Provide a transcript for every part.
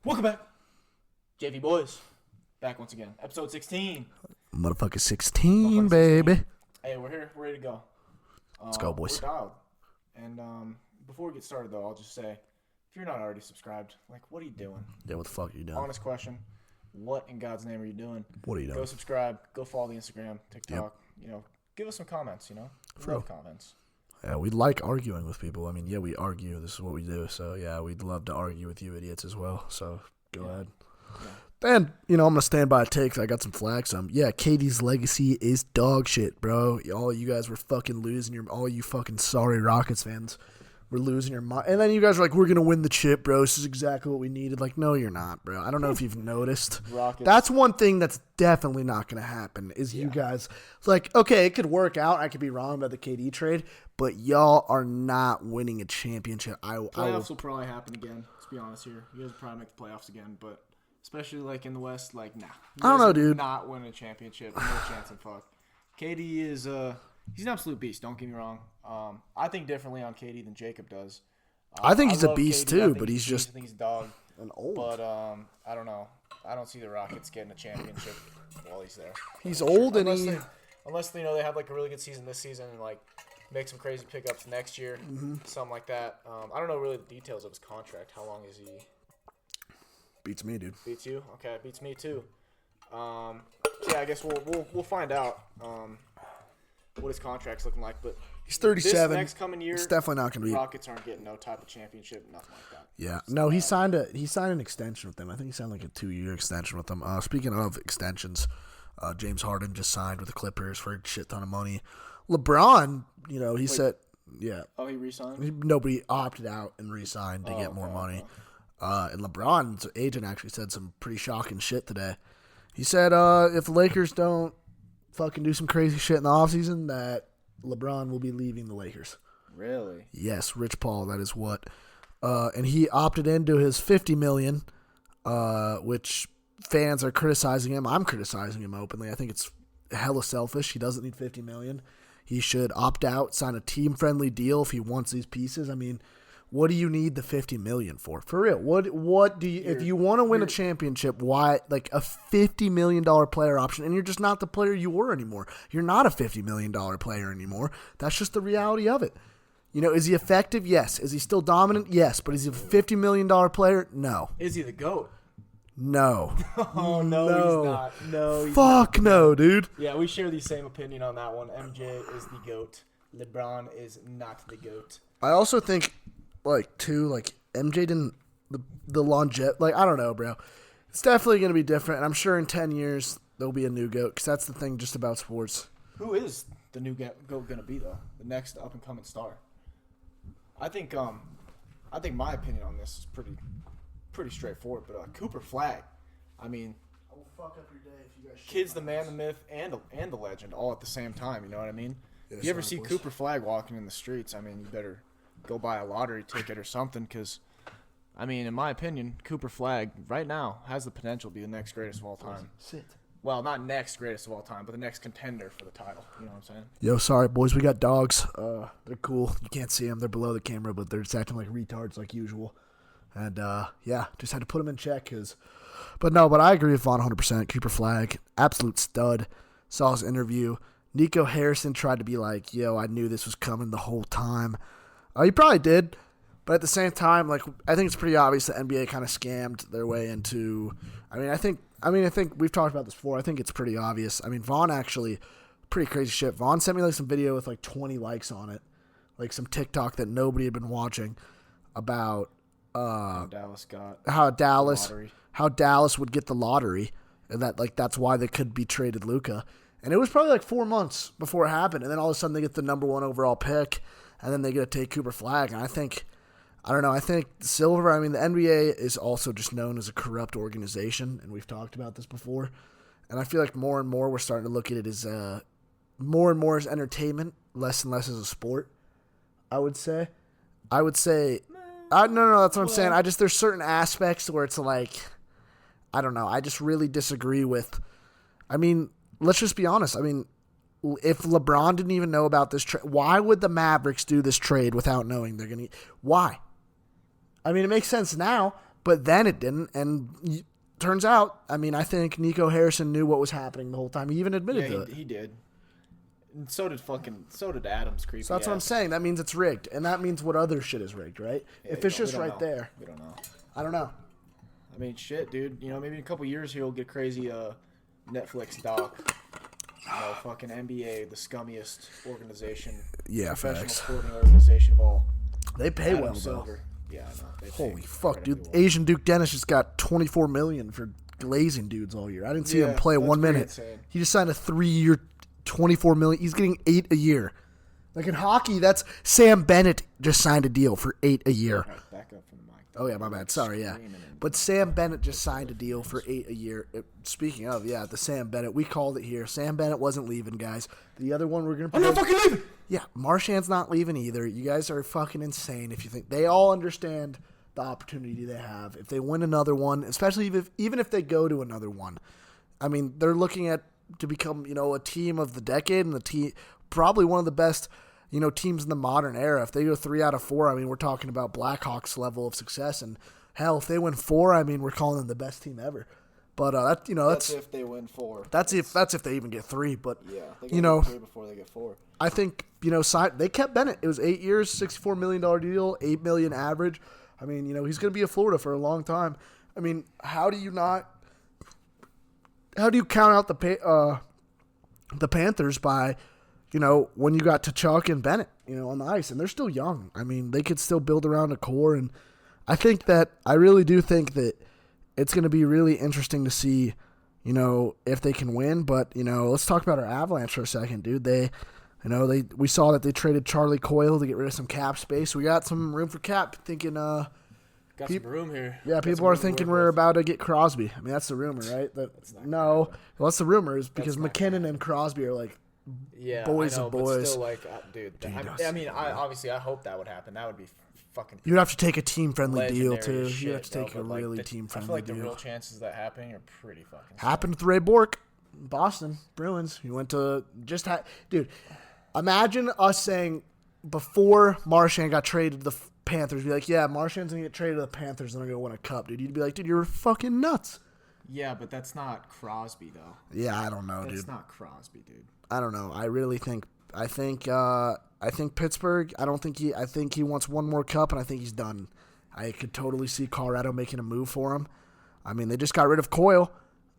Welcome back, JV Boys. Back once again. Episode 16. Motherfucker 16, Motherfucker 16. baby. Hey, we're here. We're ready to go. Let's go, boys. We're dialed. And before we get started, though, I'll just say, if you're not already subscribed, what are you doing? Yeah, what the fuck are you doing? Honest question. What in God's name are you doing? What are you doing? Go subscribe. Go follow the Instagram, TikTok. Yep. Give us some comments, We love comments. Yeah, we like arguing with people. I mean, yeah, we argue. This is what we do. So, yeah, we'd love to argue with you idiots as well. So, go ahead. Yeah. And, I'm going to stand by a take. I got some flags. Yeah, KD's legacy is dog shit, bro. All you guys were fucking losing all you fucking sorry Rockets fans were losing your mind. And then you guys are like, we're going to win the chip, bro. This is exactly what we needed. No, you're not, bro. I don't know if you've noticed. Rockets. That's one thing that's definitely not going to happen is you guys, okay, it could work out. I could be wrong about the KD trade, but y'all are not winning a championship. Playoffs will probably happen again, let's be honest here. You guys will probably make the playoffs again, but especially in the West, nah. I don't know, dude. Not winning a championship. No chance in fuck. KD is he's an absolute beast, don't get me wrong. I think differently on KD than Jacob does. I think he's a beast KD, too, but he's just I think he's a dog. An old. But I don't know. I don't see the Rockets getting a championship while he's there. He's old and unless they have a really good season this season and make some crazy pickups next year, something like that. I don't know really the details of his contract. How long is he? Beats me, dude. Beats you? Okay, beats me too. I guess we'll find out what his contract's looking like. But he's 37. This next coming year, it's definitely not going to be. Rockets aren't getting no type of championship, nothing like that. Yeah, no, he signed an extension with them. I think he signed a 2-year extension with them. Speaking of extensions, James Harden just signed with the Clippers for a shit ton of money. LeBron, said, yeah. Oh, he re-signed? Nobody opted out and re-signed to get more money. And LeBron's agent actually said some pretty shocking shit today. He said if the Lakers don't fucking do some crazy shit in the offseason, that LeBron will be leaving the Lakers. Really? Yes, Rich Paul, that is what. And he opted into his $50 million, which fans are criticizing him. I'm criticizing him openly. I think it's hella selfish. He doesn't need $50 million. He should opt out, sign a team-friendly deal if he wants these pieces. I mean, what do you need the $50 million for? For real, what do you? If you want to win a championship, why a $50 million player option? And you're just not the player you were anymore. You're not a $50 million player anymore. That's just the reality of it. Is he effective? Yes. Is he still dominant? Yes. But is he a $50 million player? No. Is he the GOAT? No. Oh, no, he's not. No, he's Fuck not. No, dude. Yeah, we share the same opinion on that one. MJ is the GOAT. LeBron is not the GOAT. I also think, MJ didn't, the longevity, I don't know, bro. It's definitely going to be different. And I'm sure in 10 years, there'll be a new GOAT, because that's the thing just about sports. Who is the new GOAT going to be, though? The next up-and-coming star? I think my opinion on this is pretty straightforward, but Cooper Flag, I mean, I will fuck up your day if you guys. Kid's the man, the myth, and the legend all at the same time. You know what I mean? Yeah, if you ever see Cooper Flag walking in the streets, I mean, you better go buy a lottery ticket or something, because, I mean, in my opinion, Cooper Flag right now has the potential to be the next greatest of all time. Sit. Well, not next greatest of all time, but the next contender for the title. You know what I'm saying? Yo, sorry, boys. We got dogs. They're cool. You can't see them. They're below the camera, but they're just acting like retards like usual. And, just had to put them in check. But I agree with Vaughn 100%. Cooper Flag, absolute stud. Saw his interview. Nico Harrison tried to be like, yo, I knew this was coming the whole time. He probably did. But at the same time, I think it's pretty obvious the NBA kind of scammed their way into. I think we've talked about this before. I think it's pretty obvious. I mean, Vaughn actually, pretty crazy shit. Vaughn sent me some video with 20 likes on it, some TikTok that nobody had been watching about how Dallas would get the lottery, and that that's why they could be traded Luka. And it was probably 4 months before it happened, and then all of a sudden they get the number 1 overall pick, and then they get to take Cooper Flag, and I think Silver, the NBA is also just known as a corrupt organization, and we've talked about this before. And I feel like more and more we're starting to look at it as more and more as entertainment, less and less as a sport, I would say. No, that's what I'm saying. There's certain aspects where it's I don't know. I just really disagree with, let's just be honest. If LeBron didn't even know about this trade, why would the Mavericks do this trade without knowing they're going to? Why? It makes sense now, But then it didn't, and turns out, I mean, I think Nico Harrison knew what was happening the whole time. He even admitted to it. He did. And so did Adams. Creepy. So that's what I'm saying. That means it's rigged, and that means what other shit is rigged, right? Yeah, if it's just right there, we don't know. I don't know. I mean, shit, dude. You know, maybe in a couple years he'll get crazy Netflix doc. You know, fucking NBA, the scummiest organization. Yeah, professional facts. sporting organization of all. They pay Adam well, Silver. though. Yeah, I know. They Holy pay fuck, dude! incredibly well. Asian Duke Dennis just got $24 million for glazing dudes all year. I didn't see him Yeah, play that's 1 pretty minute. insane. He just signed a 3-year, $24 million. He's getting $8 a year. Like in hockey, that's Sam Bennett just signed a deal for $8 a year. All right, back up from the mic. Oh yeah, my bad. Sorry, yeah. Screaming and- But Sam Bennett just signed a deal for $8 a year. Speaking of, yeah, the Sam Bennett, we called it here. Sam Bennett wasn't leaving, guys. The other one we're gonna. I'm not fucking leaving. Yeah, Marchand's not leaving either. You guys are fucking insane if you think they all understand the opportunity they have. If they win another one, especially even if they go to another one, I mean, they're looking at to become, a team of the decade and the team probably one of the best, teams in the modern era. If they go 3 out of 4, I mean, we're talking about Blackhawks level of success. And hell, if they win 4, I mean, we're calling them the best team ever. But that's if they win 4. That's if they even get 3. But Yeah, they get 3 before they get 4. I think they kept Bennett. It was 8 years, $64 million deal, $8 million average. I mean, he's going to be in Florida for a long time. I mean, how do you count out the Panthers by, when you got Tkachuk and Bennett, on the ice, and they're still young. I mean, they could still build around a core, and I really do think that it's going to be really interesting to see, if they can win. But let's talk about our Avalanche for a second, dude. We saw that they traded Charlie Coyle to get rid of some cap space. We got some room for cap. Thinking, Got some room here. yeah, people are thinking we're about to get Crosby. I mean, that's the rumor, right? Well, that's the rumor is because McKinnon and Crosby are like boys I know, of boys. But still, like, dude. I hope that would happen. That would be fucking. You'd have to take a team-friendly deal legendary too. shit, You'd have to take though, a but, like, really I team-friendly feel like deal. the real chances of that happening are pretty fucking. Happened with Ray Bourque, Boston Bruins. He went to dude. Imagine us saying before Marchand got traded to the Panthers, be like, yeah, Marchand's gonna get traded to the Panthers and they're gonna win a cup, dude. You'd be like, dude, you're fucking nuts. Yeah, but that's not Crosby though. Yeah, I don't know, dude. That's not Crosby, dude. I don't know. I think Pittsburgh. I think he wants one more cup, and I think he's done. I could totally see Colorado making a move for him. I mean, they just got rid of Coyle,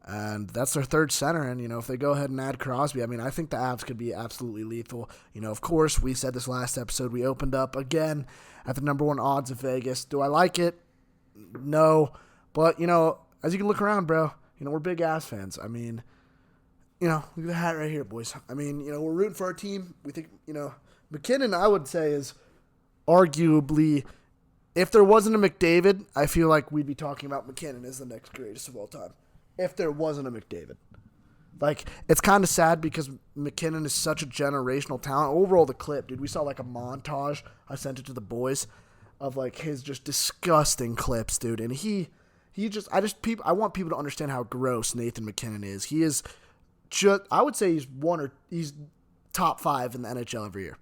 and that's their third center. And if they go ahead and add Crosby, I mean, I think the Avs could be absolutely lethal. Of course, we said this last episode. We opened up again at the number 1 odds of Vegas. Do I like it? No, but as you can look around, bro, we're big Avs fans. I mean. Look at the hat right here, boys. I mean, we're rooting for our team. We think, McKinnon, I would say, is arguably, if there wasn't a McDavid, I feel like we'd be talking about McKinnon as the next greatest of all time. If there wasn't a McDavid. Like, it's kind of sad because McKinnon is such a generational talent. Overall, the clip, dude, we saw like a montage. I sent it to the boys of like his just disgusting clips, dude. And I want people to understand how gross Nathan McKinnon is. He is I would say he's top 5 in the NHL every year.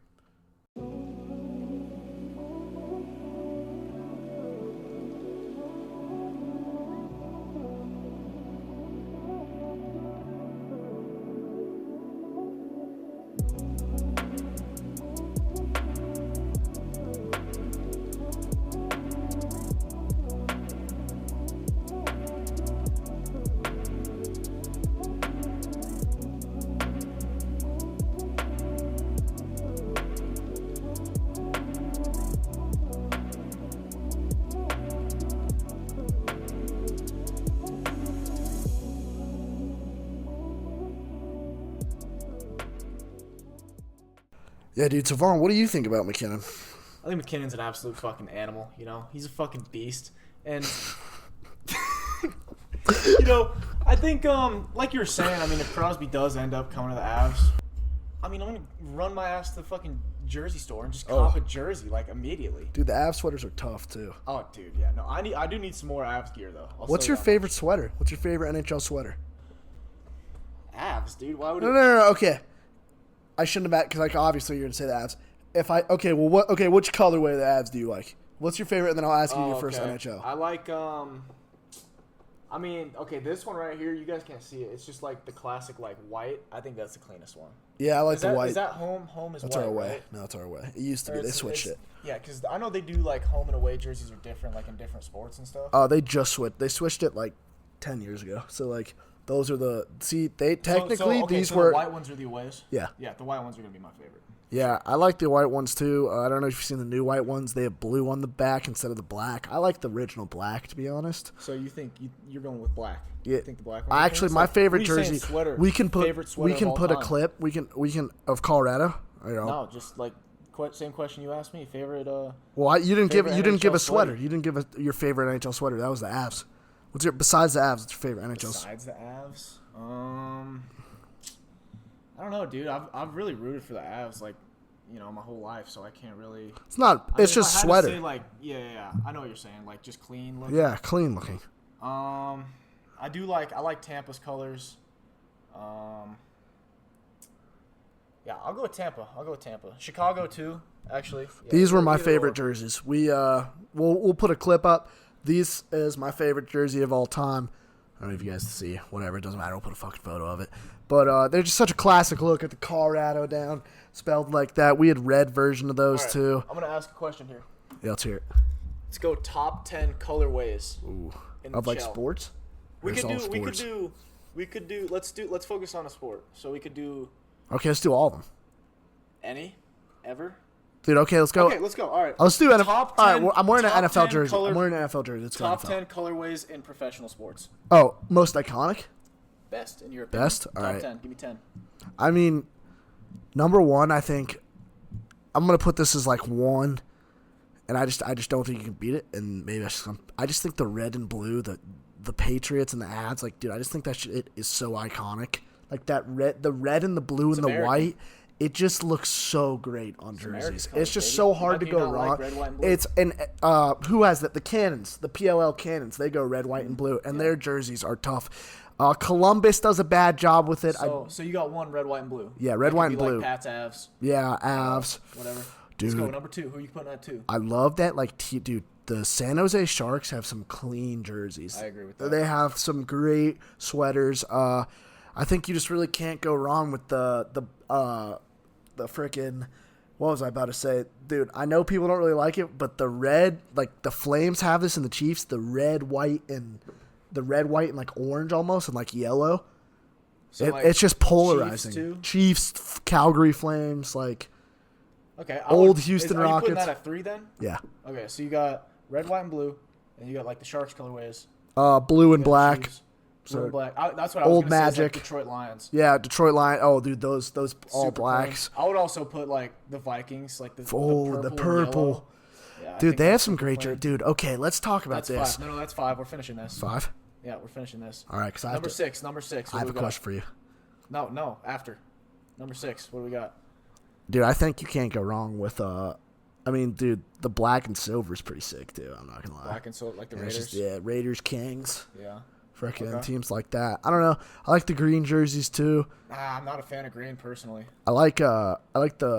Yeah, dude. So, Vaughn, what do you think about McKinnon? I think McKinnon's an absolute fucking animal. He's a fucking beast, and I think like you were saying. I mean, if Crosby does end up coming to the Avs, I mean, I'm gonna run my ass to the fucking jersey store and just cop a jersey like immediately. Dude, the Avs sweaters are tough too. Oh, dude, yeah. No, I do need some more Avs gear though. What's your favorite sweater? What's your favorite NHL sweater? Avs, dude. Why would No. Okay. I shouldn't have because obviously you're gonna say the Avs. Which colorway of the Avs do you like? What's your favorite? And then I'll ask you your first okay. NHL. I like I mean, okay, this one right here, you guys can't see it. It's just like the classic like white. I think that's the cleanest one. Yeah, I like the white. Is that home? Home is That's white, our away. right? No, it's our away. It used to be. They switched it. Yeah, because I know they do like home and away jerseys are different, like in different sports and stuff. They just switched. They switched it like 10 years ago. So like those are the they technically these were the white ones are the aways. Yeah. Yeah, the white ones are gonna be my favorite. Yeah, I like the white ones too. I don't know if you've seen the new white ones. They have blue on the back instead of the black. I like the original black, to be honest. So you think you're going with black? Yeah. You think the black one? Actually, my favorite jersey. Sweater, we can put a time? clip. We can of Colorado. No, just like same question you asked me. Favorite. Well, you didn't give a sweater. sweater. You didn't give your favorite NHL sweater. That was the Avs. Besides the Avs? What's your favorite NHL? Besides the Avs, I don't know, dude. I've really rooted for the Avs, like, you know, my whole life, so I can't really. It's not. It's just sweater. Say, like, yeah. I know what you're saying. Like, just clean looking. Yeah, clean looking. I like Tampa's colors. Yeah, I'll go with Tampa. Chicago too, actually. Yeah, These were my favorite jerseys. We'll put a clip up. These is my favorite jersey of all time. I don't know if you guys see. Whatever, it doesn't matter. We'll put a fucking photo of it. But they're just such a classic look at the Colorado down, spelled like that. We had red version of those too. I'm gonna ask a question here. Yeah, let's hear it. Let's go top 10 colorways. Ooh. In Of the like shell. sports? We could do. Let's focus on a sport. So we could do Okay, let's do all of them. any, ever. Dude, okay, let's go. Okay, let's go. All right. Let's do NFL. Top All 10 right, I'm wearing an top NFL 10 jersey. color- I'm wearing an NFL jersey. Let's go Top NFL. 10 colorways in professional sports. Oh, most iconic? Best in your opinion. Best? All top right. 10. Give me 10. I mean, number one, I think I'm gonna put this as like one, and I just don't think you can beat it. And maybe I just think the red and blue, the Patriots and the ads, like, dude, I just think that shit is so iconic. Like the red and the blue and the American. white, it just looks so great on jerseys. colors, It's just baby. so How hard to can you go not wrong. like red, white, and blue? It's who has that? The Cannons, the PLL Cannons. They go red, white, and blue, and their jerseys are tough. Columbus does a bad job with it. So you got one red, white, and blue. Yeah, red, It could white, be and blue. Like Pat's Avs. Yeah, Avs. Whatever. Dude. Let's go. Number 2. Who are you putting at 2? I love that. Like, dude, the San Jose Sharks have some clean jerseys. I agree with that. They have some great sweaters. I think you just really can't go wrong with the frickin'. What was I about to say? Dude, I know people don't really like it, but the red, like the Flames have this in the Chiefs, the red, white, and like orange almost, and like yellow. So, It's just polarizing. Chiefs, too? Chiefs, Calgary Flames, like Okay. Old Houston Are you putting Rockets. that at 3 then? yeah. Okay, so you got red, white, and blue, and you got like the Sharks colorways. Blue and You got black. Chiefs, So blue and black. That's what I was Old gonna say, is, like, Magic. Detroit Lions. Yeah, Detroit Lions. Oh, dude, those all Super blacks. clean. I would also put like the Vikings, like the Oh, the and purple. yellow. Yeah, I Dude, think they have that's some super great clean. jerseys. Dude, okay, let's talk about That's this. 5. No, that's 5. We're finishing this. 5? Yeah, we're finishing this. All right, because I have Number 6. Number 6. I have a question for you. No, after. Number 6. What do we got? Dude, I think you can't go wrong with I mean, dude, the black and silver is pretty sick too. I'm not gonna lie. Black and silver, like the Yeah, it's Raiders. just- Raiders, Kings, Yeah. freaking Okay. teams like that. I don't know. I like the green jerseys too. I'm not a fan of green personally. I like the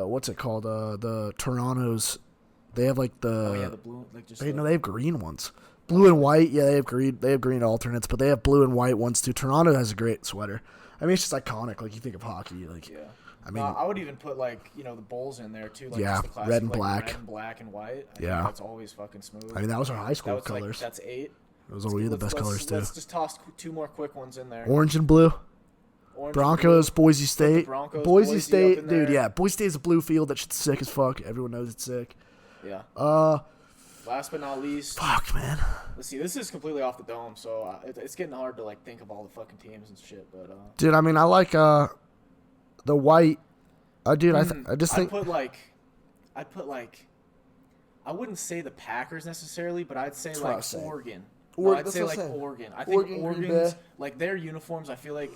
what's it called? The Toronto's. They have like the. Oh yeah, the blue, like just. They have green ones. Blue and white, yeah, they have green. They have green alternates, but they have blue and white ones too. Toronto has a great sweater. I mean, it's just iconic. Like you think of hockey, like Yeah. I mean, I would even put like the Bulls in there too. Like Yeah, just the classic, red and like, black. red and black and white. I Yeah. think that's always fucking smooth. I mean that was our high school that was colors. Like, that's 8. Those are really the best colors too. Let's just toss 2 more quick ones in there. Orange and blue. Orange Broncos, and blue. Boise State. Broncos, Boise Boise State, up in dude, there. yeah. Boise State's a blue field. That shit's sick as fuck. Everyone knows it's sick. Yeah. Last but not least, Fuck, man. let's see. This is completely off the dome, so it's getting hard to like think of all the fucking teams and shit. But Dude, I mean, I like the white. Dude, I just think. I'd put like, I wouldn't say the Packers necessarily, but I'd say That's what I like was saying. Oregon. Oregon, I'd that's say what like I'm saying. Oregon. I think Oregon, Green Oregon's Bay. like their uniforms. I feel like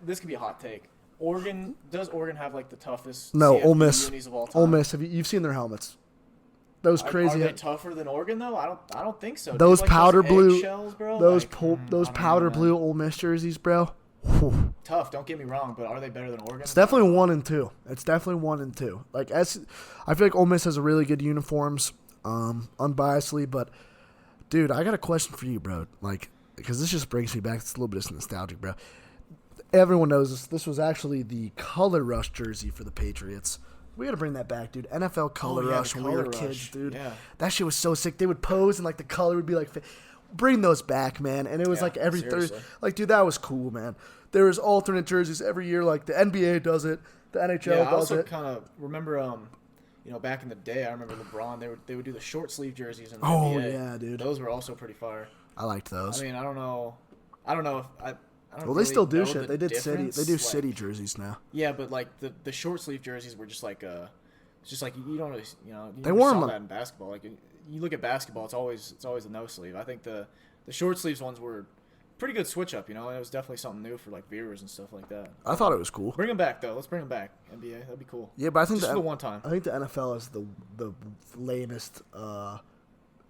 this could be a hot take. Does Oregon have like the toughest? No, CFP Ole Miss. unis of all time? Ole Miss. You've seen their helmets? Those crazy. Are they tougher than Oregon though? I don't think so. Those Dude, like powder blue. eggshells, bro. Those Like, those I don't know, powder man. blue Ole Miss jerseys, bro. Whew. Tough. Don't get me wrong, but are they better than Oregon? It's definitely 1 and 2. It's definitely 1 and 2. Like I feel like Ole Miss has a really good uniforms. unbiasedly, but dude, I got a question for you, bro. Like, because this just brings me back. It's a little bit of nostalgic, bro. Everyone knows this. This was actually the Color Rush jersey for the Patriots. We got to bring that back, dude. NFL Color Rush when we were kids, dude. Yeah. That shit was so sick. They would pose and like the color would be like, bring those back, man. And it was like every Thursday. Like, dude, that was cool, man. There was alternate jerseys every year. Like the NBA does it, the NHL does it. I also kind of remember, back in the day, I remember LeBron. They would do the short sleeve jerseys in the NBA. Yeah, dude. Those were also pretty fire. I liked those. I mean, I don't know if I. Well, they still do shit. They did difference. city. They do city jerseys now. Yeah, but like the short sleeve jerseys were just like it's just like you don't really they wore saw them that in basketball. Like you look at basketball, it's always a no sleeve. I think the short sleeves ones were pretty good switch up. It was definitely something new for like viewers and stuff like that. I thought it was cool. Bring them back though. Let's bring them back. NBA, that'd be cool. Yeah, but I think just for the one time. I think the NFL is the lamest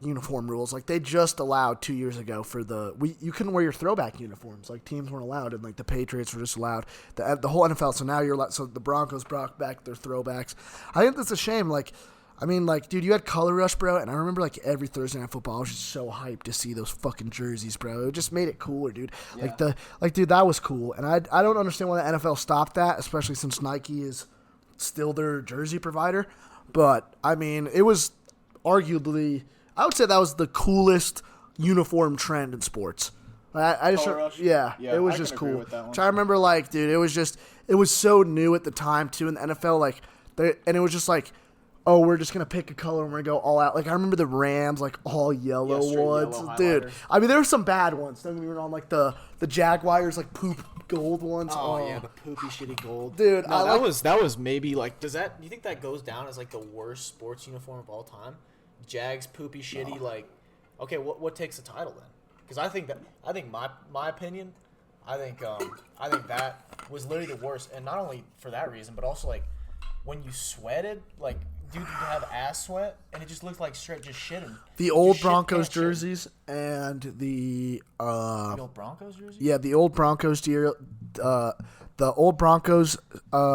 uniform rules. Like they just allowed 2 years ago for you couldn't wear your throwback uniforms. Like teams weren't allowed, and like the Patriots were just allowed. The whole NFL. So now you're allowed. So the Broncos brought back their throwbacks. I think that's a shame. Like, I mean, like, dude, you had Color Rush, bro, and I remember like every Thursday Night Football, I was just so hyped to see those fucking jerseys, bro. It just made it cooler, dude. Yeah. Dude, that was cool, and I don't understand why the NFL stopped that, especially since Nike is still their jersey provider. But I mean, it was arguably. I would say that was the coolest uniform trend in sports. I just, yeah, it was just cool. Which I remember, like, dude, it was so new at the time too in the NFL, like, and it was just like, oh, we're just gonna pick a color and we're gonna go all out. Like I remember the Rams, like all yellow ones, dude. I mean, there were some bad ones. Don't get me wrong, like the Jaguars, like poop gold ones. Oh yeah, the poopy shitty gold, dude. No, that was maybe like. Do you think that goes down as like the worst sports uniform of all time? Jags poopy shitty, like, okay, what takes the title then? Because I think my opinion, I think that was literally the worst, and not only for that reason, but also like when you sweated, like, dude, you have ass sweat, and it just looked like straight just shitting. The old Broncos jerseys and the old Broncos jerseys. Yeah, the old Broncos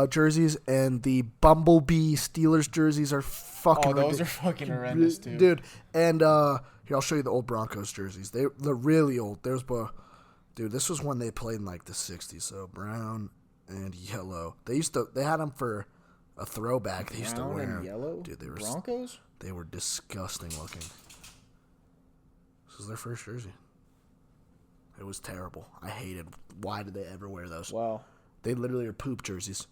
jerseys and the Bumblebee Steelers jerseys are fucking. Oh, those are fucking horrendous too, dude. And here, I'll show you the old Broncos jerseys. They're really old. Dude, this was when they played in like the '60s. So brown and yellow. They had them for a throwback. They used to wear and yellow. Dude, they were Broncos. They were disgusting looking. This was their first jersey. It was terrible. I hated. Why did they ever wear those? Wow. They literally are poop jerseys.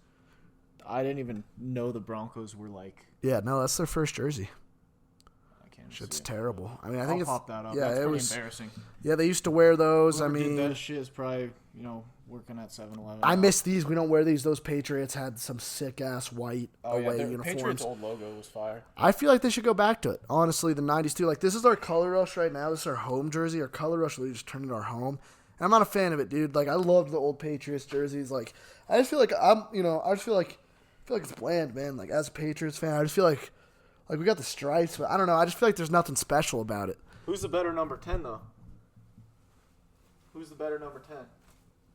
I didn't even know the Broncos were like. Yeah, no, that's their first jersey. I can't. Shit's terrible. I mean, I think I'll pop that up. Yeah, that's it pretty was embarrassing. Yeah, they used to wear those. Whoever I mean, did that shit is probably working at 7-Eleven. I miss these. We don't wear these. Those Patriots had some sick ass white away uniforms. Patriots' old logo was fire. I feel like they should go back to it. Honestly, the '90s too. Like this is our Color Rush right now. This is our home jersey. Our Color Rush really just turned into our home. And I'm not a fan of it, dude. Like I loved the old Patriots jerseys. Like I just feel like I feel like it's bland, man. Like as a Patriots fan, I just feel like we got the stripes, but I don't know. I just feel like there's nothing special about it. Who's the better number 10 though? Who's the better number 10?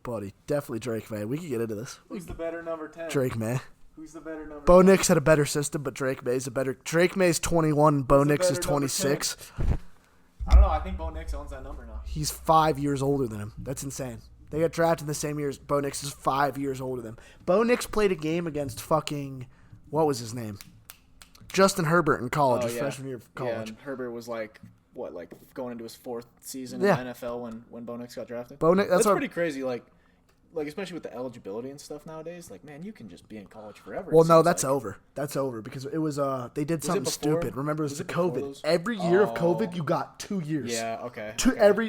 Buddy, definitely Drake May. We could get into this. Who's the better number 10? Drake May. Who's the better number? Bo Nix had a better system, but Drake May's a better. Drake May's 21. Bo Nix is 26. I don't know. I think Bo Nix owns that number now. He's 5 years older than him. That's insane. They got drafted the same year as Bo Nix is 5 years older than him. Bo Nix played a game against fucking what was his name? Justin Herbert in college, his freshman year of college. Yeah, and Herbert was like going into his fourth season in the NFL when Bo Nix got drafted. Bo Nix, that's pretty crazy. Like especially with the eligibility and stuff nowadays. Like, man, you can just be in college forever. Well, no, that's over. That's over because it was they did something stupid. Remember, it was the COVID. Every year of COVID, you got 2 years. Yeah, okay.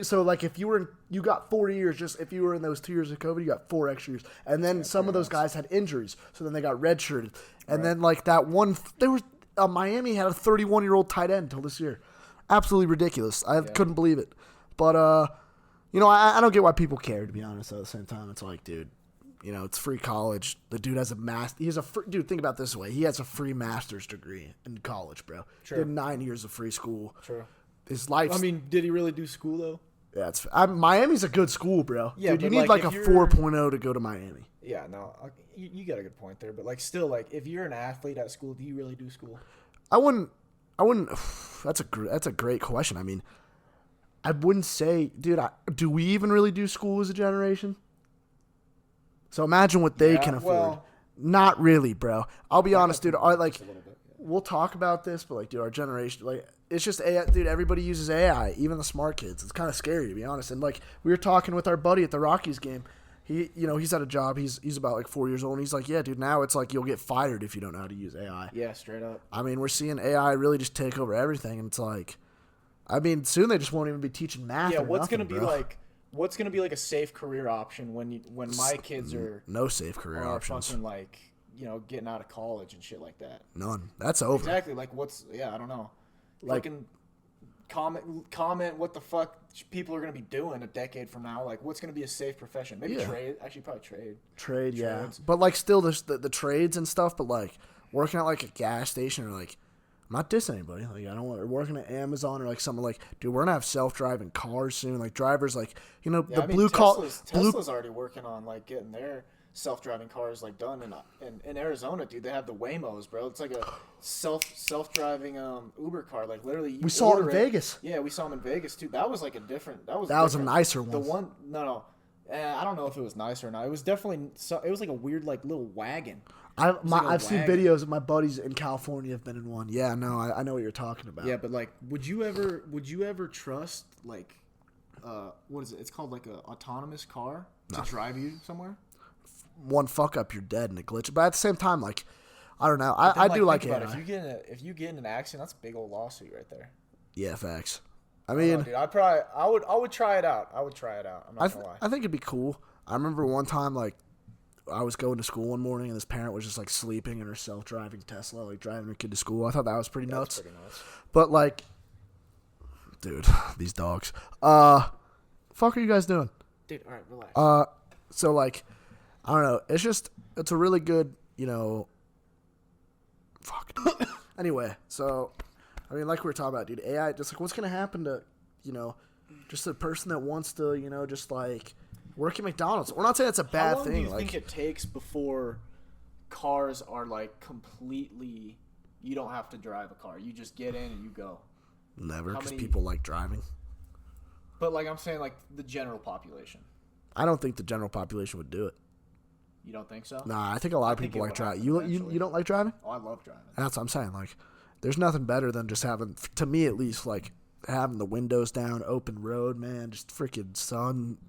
So like if you were you got 4 years. Just if you were in those 2 years of COVID, you got 4 extra years. And then some of those guys had injuries, so then they got redshirted. And then like that one, there was Miami had a 31-year-old tight end until this year. Absolutely ridiculous. I couldn't believe it. But I don't get why people care, to be honest. At the same time, it's like, dude, it's free college. The dude has dude, think about it this way. He has a free master's degree in college, bro. True. He had 9 years of free school. True. His life. I mean, did he really do school though? Yeah, Miami's a good school, bro. Yeah, dude, you need like a 4.0 to go to Miami. Yeah, no, you got a good point there. But like, still, like, if you're an athlete at school, do you really do school? I wouldn't. I wouldn't. That's a great question. I mean, I wouldn't say, dude. Do we even really do school as a generation? So imagine what they can afford. Well, Not really, bro. I'll be honest, dude. Like, a little bit, yeah. we'll talk about this, but like, dude, our generation, like, it's just AI, dude. Everybody uses AI, even the smart kids. It's kind of scary, to be honest. And like, we were talking with our buddy at the Rockies game. He's at a job. He's about like 4 years old. And he's like, yeah, dude. Now it's like you'll get fired if you don't know how to use AI. Yeah, straight up. I mean, we're seeing AI really just take over everything, and it's like, I mean, soon they just won't even be teaching math. Yeah, or what's nothing, gonna be bro. like? What's gonna be like a safe career option when my kids are No safe career options. fucking like getting out of college and shit like that? None. That's over. Exactly. Like I don't know. Like- Fucking comment what the fuck people are gonna be doing a decade from now. Like what's gonna be a safe profession? Maybe Yeah. trade. Actually, probably trade. Trade, yeah. Trades. But like, still, there's the trades and stuff. But like, working at like a gas station or like, I'm not dissing anybody. Like, I don't want working at Amazon or like something like, dude, we're gonna have self-driving cars soon. Like drivers, like Yeah, the I mean, blue collar. Tesla's already working on like getting their self-driving cars like done in Arizona, dude. They have the Waymos, bro. It's like a self-driving Uber car. Like literally, you We saw it in order Vegas. Yeah, we saw them in Vegas too. That was like a different. That was a different. nicer The one. no. I don't know if it was nice or not. It was definitely. It was like a weird like little wagon. I've like a seen wagon. videos of my buddies in California have been in one. Yeah, no, I know what you're talking about. Yeah, but like, would you ever trust like, what is it? It's called like a autonomous car to drive you somewhere. One fuck up, you're dead in a glitch. But at the same time, like, I don't know. Then, I do like think AI. about it. If you get in an accident, that's a big old lawsuit right there. Yeah, facts. I No, mean, dude, I would try it out. I would try it out. I'm not gonna lie. I think it'd be cool. I remember one time, like, I was going to school one morning and this parent was just like sleeping in her self-driving Tesla, like driving her kid to school. I thought that was pretty nuts. That's pretty nuts. But like, dude, these dogs. Fuck are you guys doing? Dude, all right, relax. So like, I don't know. It's a really good, fuck. Anyway, so I mean, like we were talking about, dude, AI. Just like, what's gonna happen to, just a person that wants to, just like work at McDonald's. We're not saying it's a bad How long thing. do you like, think it takes before cars are like completely? You don't have to drive a car. You just get in and you go. never, how because many- people like driving. But like I'm saying, like the general population. I don't think the general population would do it. You don't think so? Nah, I think a lot of think people it like would driving. happen You eventually. don't like driving? Oh, I love driving. That's what I'm saying. Like, there's nothing better than just having, to me at least, like having the windows down, open road, man, just freaking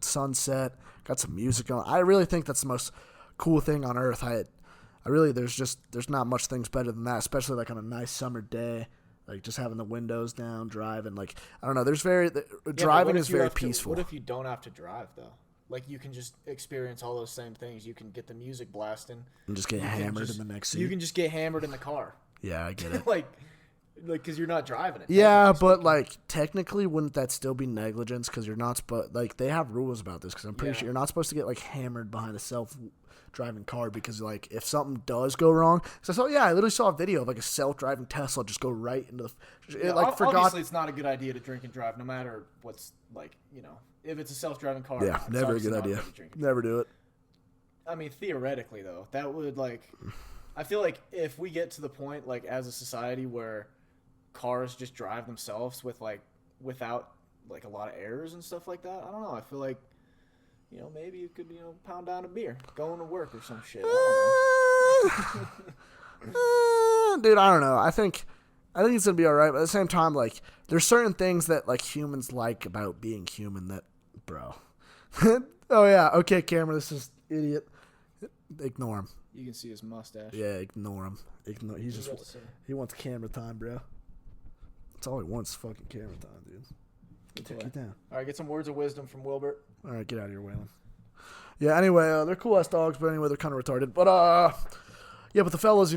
sunset, got some music on. I really think that's the most cool thing on earth. I really, there's not much things better than that, especially like on a nice summer day, like just having the windows down, driving. Like, I don't know. Driving is very peaceful. What if you don't have to drive though? Like you can just experience all those same things. You can get the music blasting and just get You can hammered just- in the next seat. You can just get hammered in the car, Yeah, I get it. like because you're not driving it. Yeah, technically but like technically, wouldn't that still be negligence? Because you're not supposed, like, they have rules about this. Because I'm pretty Yeah. sure you're not supposed to get like hammered behind a self-driving car. Because like if something does go wrong, I literally saw a video of like a self-driving Tesla just go right into the. Yeah, It, like, forgot. obviously, it's not a good idea to drink and drive, no matter what's like if it's a self-driving car. Yeah, it's never a obviously good not idea. to drink and Never do it. I mean, theoretically, though, that would I feel like if we get to the point, like, as a society where cars just drive themselves without like a lot of errors and stuff like that, I don't know. I feel like, maybe you could, pound down a beer, going to work or some shit. I Dude, I don't know. I think it's gonna be all right. But at the same time, like, there's certain things that like humans like about being human. That, bro. Oh yeah. Okay, camera. This is idiot. Ignore him. you can see his mustache. Yeah, ignore him. He's What just you got to say? he wants camera time, bro. That's all he wants. Fucking camera time, dude. Take you down. All right, get some words of wisdom from Wilbert. All right, get out of here, Waylon. Yeah. Anyway, they're cool ass dogs, but anyway, they're kind of retarded. But yeah. But the fellas,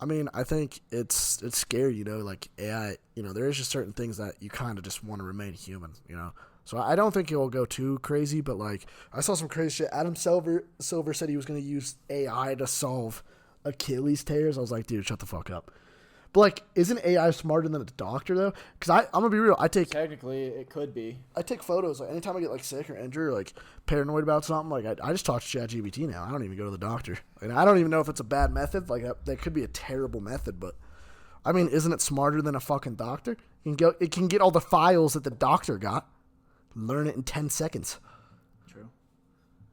I mean, I think it's scary, like AI. There is just certain things that you kind of just want to remain human, So I don't think it will go too crazy, but like I saw some crazy shit. Adam Silver said he was going to use AI to solve Achilles tears. I was like, dude, shut the fuck up. But like, isn't AI smarter than a doctor though? Because I'm gonna be real. I take Technically, it could be. photos. Like anytime I get like sick or injured or like paranoid about something, like I just talk to ChatGPT now. I don't even go to the doctor. And I don't even know if it's a bad method. Like that could be a terrible method, but I mean, isn't it smarter than a fucking doctor? It can get all the files that the doctor got. Learn it in 10 seconds. True.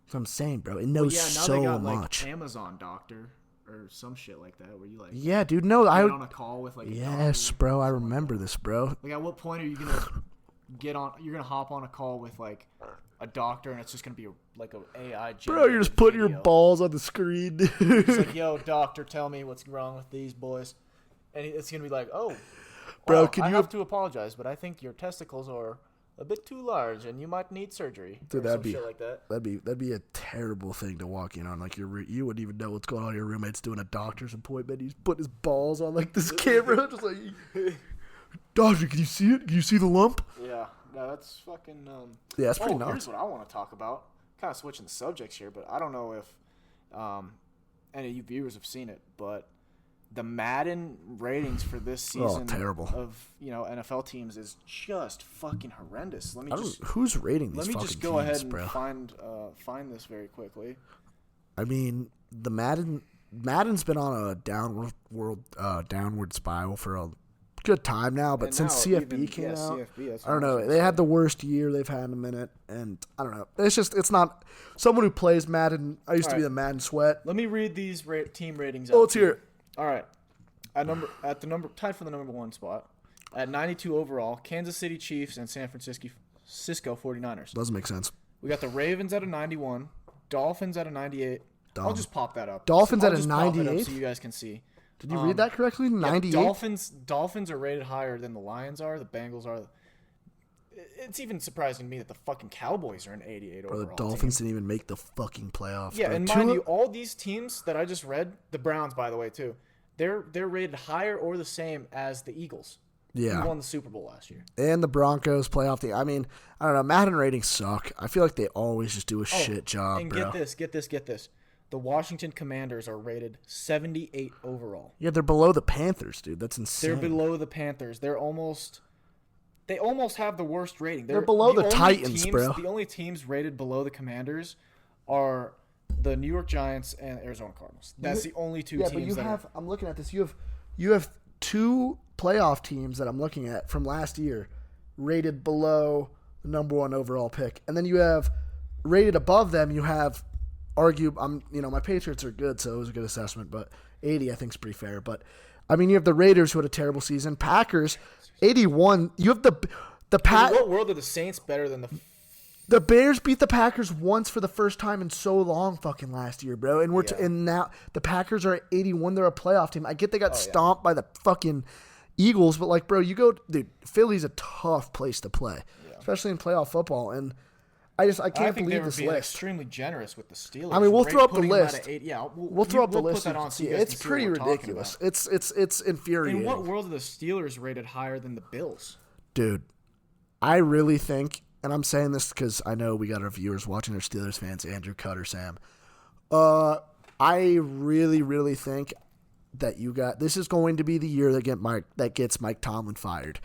That's what I'm saying, bro. It knows now so they got, much. Like, Amazon Doctor or some shit like that, where you like. Yeah, dude. No, get on a call with like. Yes, bro. I remember this, bro. Like, at what point are you gonna get on? You're gonna hop on a call with like a doctor, and it's just gonna be like a AI. Bro, you're just putting your balls on the screen. It's like, yo, doctor, tell me what's wrong with these boys, and it's gonna be like, oh, bro, I have to apologize, but I think your testicles are a bit too large, and you might need surgery. Dude, shit like that. That'd be a terrible thing to walk in on. Like you wouldn't even know what's going on. Your roommate's doing a doctor's appointment. He's putting his balls on like this camera, just like, doctor, can you see it? Can you see the lump? Yeah, no, that's fucking. Yeah, that's pretty nuts. Here's what I want to talk about. Kind of switching the subjects here, but I don't know if any of you viewers have seen it, but the Madden ratings for this season terrible. Of NFL teams is just fucking horrendous. Who's rating these fucking teams, Let me just go ahead and bro? find this very quickly. I mean, the Madden's been on a downward spiral for a good time now, but since CFB came out, I don't know. They had the worst year they've had in a minute, and I don't know. It's not someone who plays Madden. I used to be the Madden sweat. Let me read these team ratings. Oh, let's hear it. All right, tied for the number 1 spot at 92 overall, Kansas City Chiefs and San Francisco 49ers. Doesn't make sense. We got the Ravens at a 91, Dolphins at a 98. I'll just pop that up. Dolphins at a 98, so you guys can see. Did you read that correctly? 98. Yeah, Dolphins are rated higher than the Lions are. The Bengals are. It's even surprising to me that the fucking Cowboys are an 88 overall. Bro, the Dolphins didn't even make the fucking playoffs. Yeah, bro. and mind you, all these teams that I just read, the Browns, by the way, too, they're rated higher or the same as the Eagles. Yeah, who won the Super Bowl last year. And the Broncos playoff team. I mean, I don't know. Madden ratings suck. I feel like they always just do a shit job, and bro. Get this. The Washington Commanders are rated 78 overall. Yeah, they're below the Panthers, dude. That's insane. They're below the Panthers. They almost have the worst rating. They're below the Titans, bro. The only teams rated below the Commanders are the New York Giants and Arizona Cardinals. That's the only two teams. Yeah, but I'm looking at this. You have 2 playoff teams that I'm looking at from last year rated below the number 1 overall pick, and then you have rated above them. You have my Patriots are good, so it was a good assessment, but 80 I think is pretty fair. But I mean, you have the Raiders who had a terrible season. Packers 81. You have the In what world are the Saints better than the Bears beat the Packers once for the first time in so long fucking last year, bro. And and now the Packers are at 81. They're a playoff team. I get they got stomped by the fucking Eagles, but like, bro, dude, Philly's a tough place to play, especially in playoff football. And I can't believe this list. Extremely generous with the Steelers. I mean, we'll throw up the list. We'll throw up the list. Put that on so it's pretty ridiculous. It's infuriating. In what world are the Steelers rated higher than the Bills? Dude, I really think, and I'm saying this because I know we got our viewers watching, our Steelers fans, Andrew, Cutter, Sam. I really, really think that this is going to be the year that gets Mike Tomlin fired.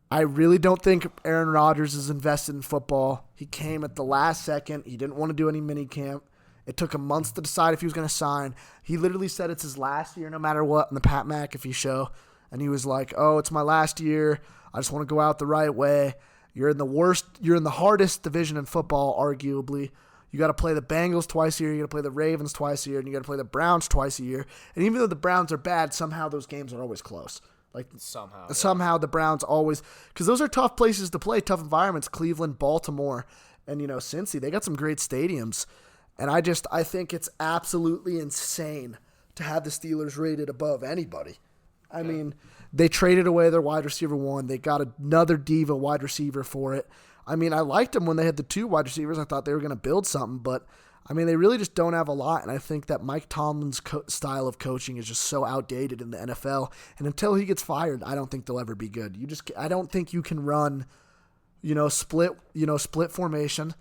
I really don't think Aaron Rodgers is invested in football. He came at the last second. He didn't want to do any mini camp. It took him months to decide if he was going to sign. He literally said it's his last year no matter what in the Pat McAfee show. And he was like, oh, it's my last year. I just want to go out the right way. You're in the hardest division in football, arguably. You got to play the Bengals twice a year. You got to play the Ravens twice a year. And you got to play the Browns twice a year. And even though the Browns are bad, somehow those games are always close. Like somehow the Browns always, because those are tough places to play, tough environments. Cleveland, Baltimore, and Cincy. They got some great stadiums, and I think it's absolutely insane to have the Steelers rated above anybody. I mean, they traded away their wide receiver 1. They got another diva wide receiver for it. I mean, I liked them when they had the 2 wide receivers. I thought they were going to build something, but I mean, they really just don't have a lot, and I think that Mike Tomlin's style of coaching is just so outdated in the NFL, and until he gets fired, I don't think they'll ever be good. I don't think you can run, split formation,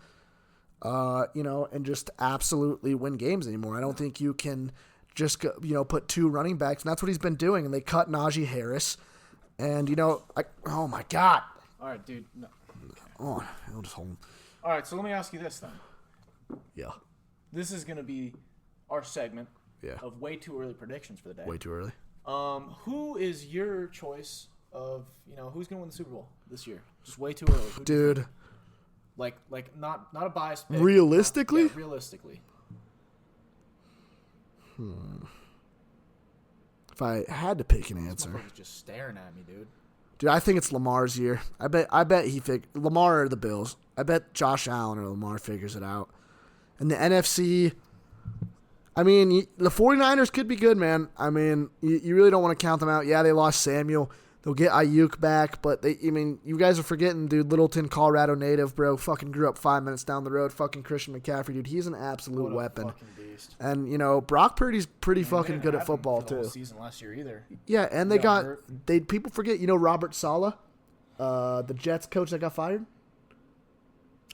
and just absolutely win games anymore. I don't think you can just put 2 running backs, and that's what he's been doing, and they cut Najee Harris, and oh my God. All right, dude. No. Okay. Oh, I'll just hold him. All right, so let me ask you this then. Yeah. This is going to be our segment of way too early predictions for the day. Way too early? Who is your choice of who's gonna win the Super Bowl this year? Just way too early, Dude. Like not a biased pick. Realistically? Realistically. If I had to pick an This answer. motherfucker's just staring at me, dude. Dude, I think it's Lamar's year. I bet Lamar or the Bills. I bet Josh Allen or Lamar figures it out. And the NFC, I mean, the 49ers could be good, man. I mean, you really don't want to count them out. Yeah, they lost Samuel. They'll get Ayuk back, but you guys are forgetting, dude, Littleton, Colorado native, bro, fucking grew up 5 minutes down the road. Fucking Christian McCaffrey, dude, he's an absolute weapon. Fucking beast. And Brock Purdy's pretty fucking good at football for the whole too. season last year either. Yeah, and people forget, Robert Saleh, the Jets coach that got fired.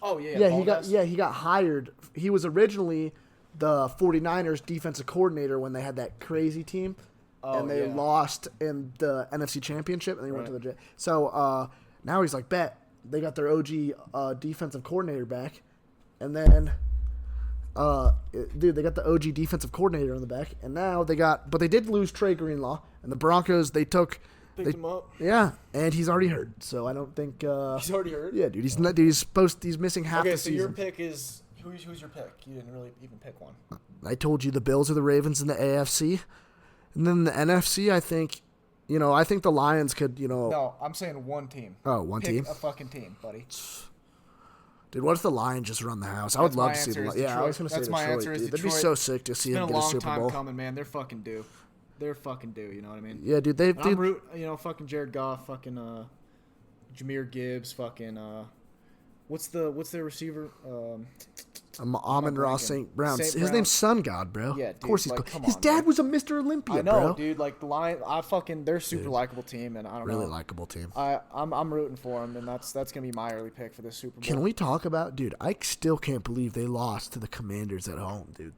Oh yeah. He got hired. He was originally the 49ers defensive coordinator when they had that crazy team. And they lost in the NFC Championship, and they went to the Jets. So now he's like, bet. They got their OG defensive coordinator back. And then, they got the OG defensive coordinator on the back. And now but they did lose Trey Greenlaw. And the Broncos, picked him up. Yeah, and he's already hurt. So I don't think. He's already hurt? Yeah, dude. He's missing half the season. Okay, so your pick is. Who's your pick? You didn't really even pick one. I told you the Bills or the Ravens in the AFC. And then the NFC, I think the Lions could, No, I'm saying one team. Oh, one team? Pick a fucking team, buddy. Dude, what if the Lions just run the house? I would love to see the Lions. Yeah, I was going to say Detroit. Detroit, Answer dude. is That'd be so sick to see them get a Super Bowl. It's been a long time coming, man. They're fucking due. They're fucking due, you know what I mean? Yeah, dude. I'm fucking Jared Goff, fucking Jahmyr Gibbs, fucking what's their receiver? Amon-Ra St. Brown. His name's Sun God, bro. Yeah, dude, of course he's come his on, dad man. was a Mr. Olympia, I know, bro. dude. Like the Lions, they're super likable team, and I don't know. Really likable team. I'm rooting for them, and that's gonna be my early pick for this Super Bowl. Can we talk about, dude? I still can't believe they lost to the Commanders at home, dude.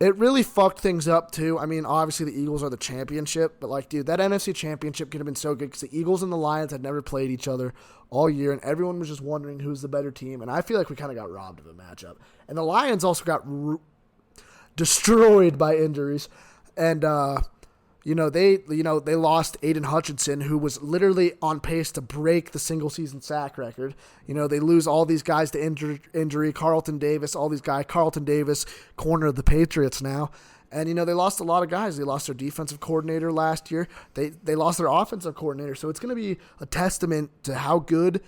It really fucked things up, too. I mean, obviously the Eagles are the championship, but, dude, that NFC championship could have been so good because the Eagles and the Lions had never played each other all year, and everyone was just wondering who's the better team, and I feel like we kind of got robbed of a matchup. And the Lions also got destroyed by injuries, and, they lost Aiden Hutchinson, who was literally on pace to break the single-season sack record. They lose all these guys to injury. Carlton Davis, all these guys. Carlton Davis, corner of the Patriots now. And, they lost a lot of guys. They lost their defensive coordinator last year. They lost their offensive coordinator. So it's going to be a testament to how good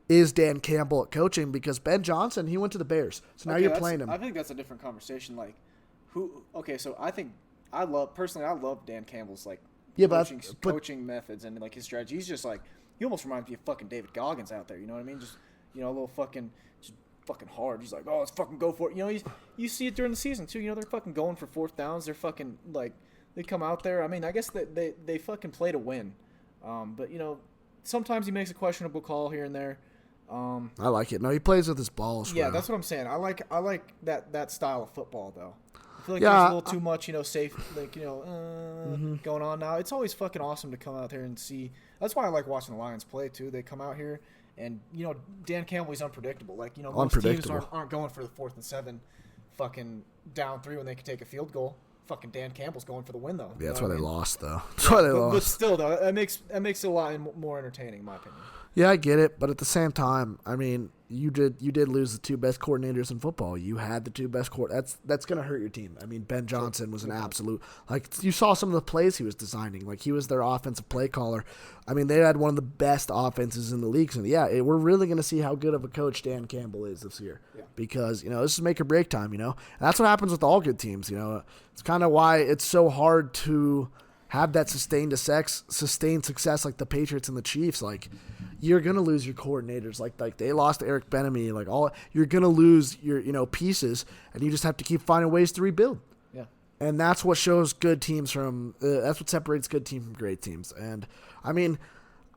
is Dan Campbell at coaching, because Ben Johnson, he went to the Bears. So now you're playing him. I think that's a different conversation. So I love Dan Campbell's coaching methods and his strategy. He's just he almost reminds me of fucking David Goggins out there. You know what I mean? Just a little fucking hard. He's like, oh, let's fucking go for it. You see it during the season too. They're fucking going for fourth downs. They're fucking they come out there. I mean, I guess that they fucking play to win. But sometimes he makes a questionable call here and there. I like it. No, he plays with his balls. Yeah, bro. That's what I'm saying. I like that style of football though. I feel like there's a little too much, safe, going on now. It's always fucking awesome to come out here and see. That's why I like watching the Lions play, too. They come out here, and, Dan Campbell, he's unpredictable. Most teams aren't going for the 4th and 7 fucking down 3 when they can take a field goal. Fucking Dan Campbell's going for the win, though. Yeah, that's why they lost, though. That's why they lost. But still, though, that makes it a lot more entertaining, in my opinion. Yeah, I get it, but at the same time, I mean, you did lose the 2 best coordinators in football. You had the 2 best that's going to hurt your team. I mean, Ben Johnson was an absolute, you saw some of the plays he was designing. He was their offensive play caller. I mean, they had one of the best offenses in the league. So yeah, we're really going to see how good of a coach Dan Campbell is this year. Yeah. Because, this is make or break time, And that's what happens with all good teams, It's kind of why it's so hard to have that sustained success like the Patriots and the Chiefs. You're gonna lose your coordinators. They lost Eric Bieniemy. You're gonna lose your pieces, and you just have to keep finding ways to rebuild. Yeah, and that's what shows good teams from. That's what separates good teams from great teams. And I mean,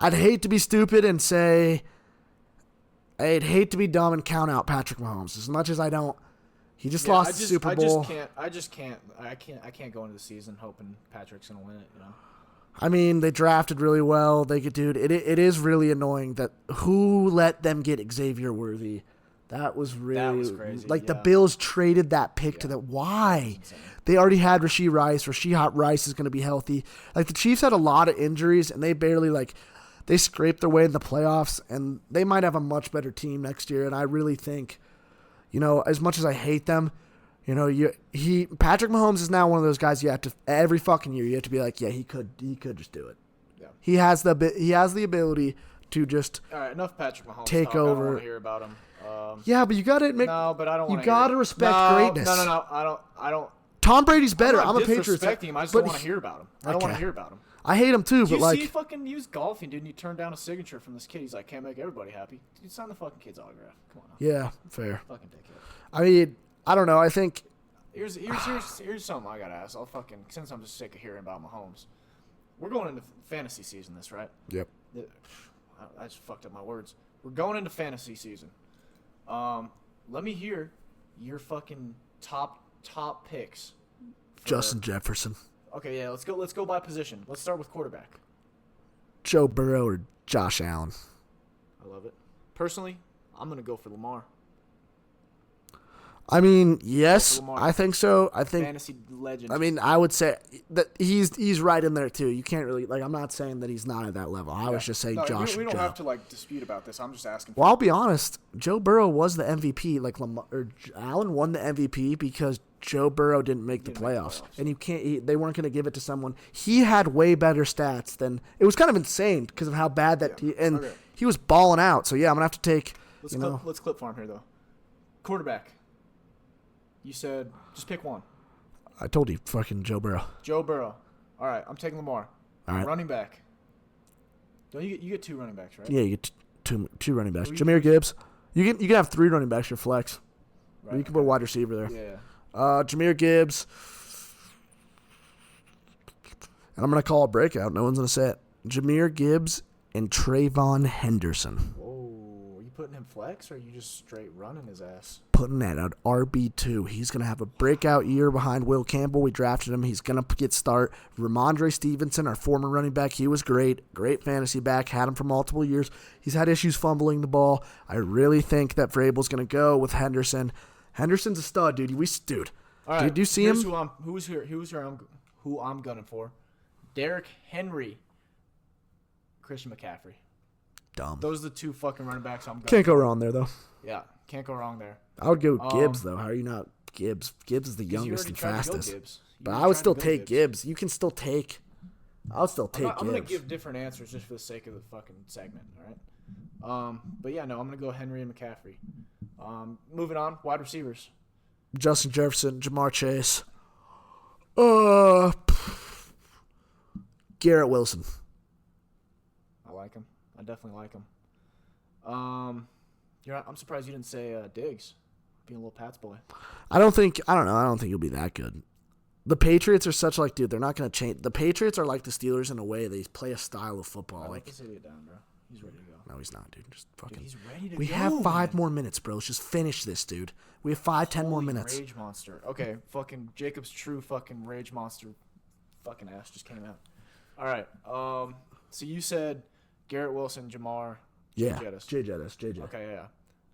I'd hate to be stupid and say, I'd hate to be dumb and count out Patrick Mahomes as much as I don't. He just lost the Super Bowl. I can't go into the season hoping Patrick's gonna win it. I mean, they drafted really well. It is really annoying that who let them get Xavier Worthy That was really That was crazy. like the Bills traded that pick to them. Why? They already had Rashee Rice. Rashee Rice is going to be healthy. Like the Chiefs had a lot of injuries, and they barely they scraped their way in the playoffs, and they might have a much better team next year. And I really think, as much as I hate them, Patrick Mahomes is now one of those guys you have to every fucking year you have to be like, yeah, he could just do it. Yeah. He has the ability to just all right. Enough Patrick Mahomes. Take over. I don't want to hear about him. Yeah, but you got to admit. No, but I don't. You got to respect greatness. No. I don't. Tom Brady's better. I'm a Patriots. Disrespecting him. I just don't want to hear about him. I don't want to hear about him. I hate him too, but you see fucking use golfing, dude, and you turn down a signature from this kid. He's like, can't make everybody happy. Dude, sign the fucking kid's autograph. Come on. Now. Yeah, fair. Fucking dickhead. I mean, I don't know. I think here's something I gotta ask. Since I'm just sick of hearing about Mahomes. We're going into fantasy season, right? Yep. I just fucked up my words. We're going into fantasy season. Let me hear your fucking top picks. Justin Jefferson. Okay, yeah, let's go by position. Let's start with quarterback. Joe Burrow or Josh Allen. I love it. Personally, I'm gonna go for Lamar. I mean, yes, I think so. I think fantasy legend. I mean, I would say that he's right in there too. You can't really I'm not saying that he's not at that level. I was just saying Josh. We don't have to dispute about this. I'm just asking. Well, I'll be honest. Joe Burrow was the MVP. Lamar or Allen won the MVP because Joe Burrow didn't make the playoffs, and you can't. They weren't going to give it to someone. He had way better stats than it was. Kind of insane because of how bad that he was balling out. So yeah, I'm gonna have to take. Let's clip farm here though. Quarterback. You said just pick one. I told you, fucking Joe Burrow. Joe Burrow. All right, I'm taking Lamar. All right. Running back. Don't you get two running backs, right? Yeah, you get two running backs. Jahmyr Gibbs. You can have three running backs for flex. Right. You can put a wide receiver there. Yeah. Jahmyr Gibbs. And I'm gonna call a breakout. No one's gonna say it. Jahmyr Gibbs and Trayvon Henderson. Whoa, are you putting him flex, or are you just straight running his ass? Putting that at RB2. He's going to have a breakout year behind Will Campbell. We drafted him. He's going to get start. Ramondre Stevenson, our former running back, he was great. Great fantasy back. Had him for multiple years. He's had issues fumbling the ball. I really think that Vrabel's going to go with Henderson. Henderson's a stud, dude. All right. Did you see him? Who I'm gunning for? Derrick Henry, Christian McCaffrey. Dumb. Those are the two fucking running backs I'm gunning. Can't go wrong there, though. Yeah, can't go wrong there. I would go Gibbs, though. How are you not Gibbs? Gibbs is the youngest and fastest. But I would still take Gibbs. You can still take. I'll still take Gibbs. I'm going to give different answers just for the sake of the fucking segment, all right? But yeah, no, I'm going to go Henry and McCaffrey. Moving on, wide receivers. Justin Jefferson, Jamar Chase. Garrett Wilson. I like him. I definitely like him. I'm surprised you didn't say Diggs, being a little Pats boy. I don't think he'll be that good. The Patriots are such dude, they're not going to change. The Patriots are like the Steelers in a way. They play a style of football. Let's sit it down, bro. He's ready to go. No, he's not, dude. Just fucking. Dude, he's ready to we go. We have 5 more minutes, bro. Let's just finish this, dude. We have 10 more minutes. Rage monster. Okay, fucking Jacob's true fucking rage monster fucking ass just came out. All right. So you said Garrett Wilson, Jamar, Jay Jettis. Jay Jettis. Okay, yeah.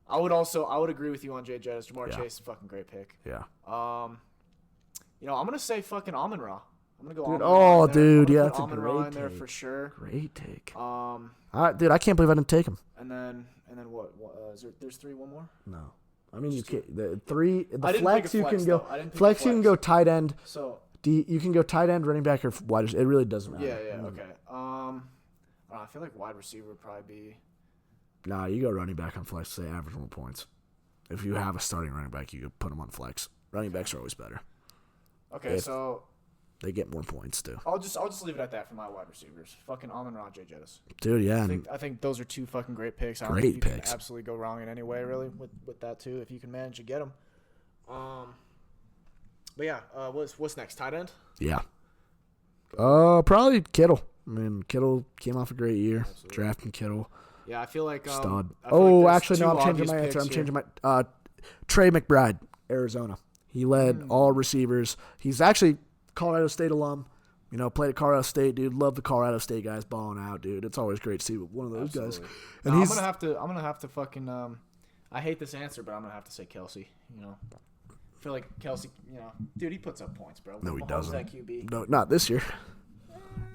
I would agree with you on Jay Jettis. Jamar Chase is a fucking great pick. Yeah. I'm gonna say fucking Amon-Ra. I'm gonna go. Dude, Amon-Ra dude, yeah, that's a Amon-Ra great in there take. For sure. Great take. All right, dude, I can't believe I didn't take him. And then what? There's 3. One more? No. I mean, you can't. The 3. The I didn't flex, pick a you can though. go. I didn't pick Flex, you can go tight end. So. You can go tight end, running back, or wide. It really doesn't matter. Yeah. Okay. I feel like wide receiver would probably be. Nah, you go running back on flex. Say average more points. If you have a starting running back, you could put them on flex. Running backs are always better. Okay, so they get more points too. I'll just leave it at that for my wide receivers. Fucking Amon-Ra, Jay Jettis. Dude, yeah. I think those are 2 fucking great picks. Great picks. Can absolutely go wrong in any way, really, with that too. If you can manage to get them. But yeah, what's next? Tight end? Yeah. Probably Kittle. I mean, Kittle came off a great year. Absolutely. Drafting Kittle. Yeah, I feel like stud. Actually, no, I'm changing my answer. I'm changing my Trey McBride, Arizona. He led all receivers. He's actually Colorado State alum. Played at Colorado State, dude. Love the Colorado State guys balling out, dude. It's always great to see one of those guys. And I'm gonna have to fucking I hate this answer, but I'm gonna have to say Kelsey. You know, I feel like Kelsey. You know, dude, he puts up points, bro. No, he Mahomes doesn't. At QB. No, not this year.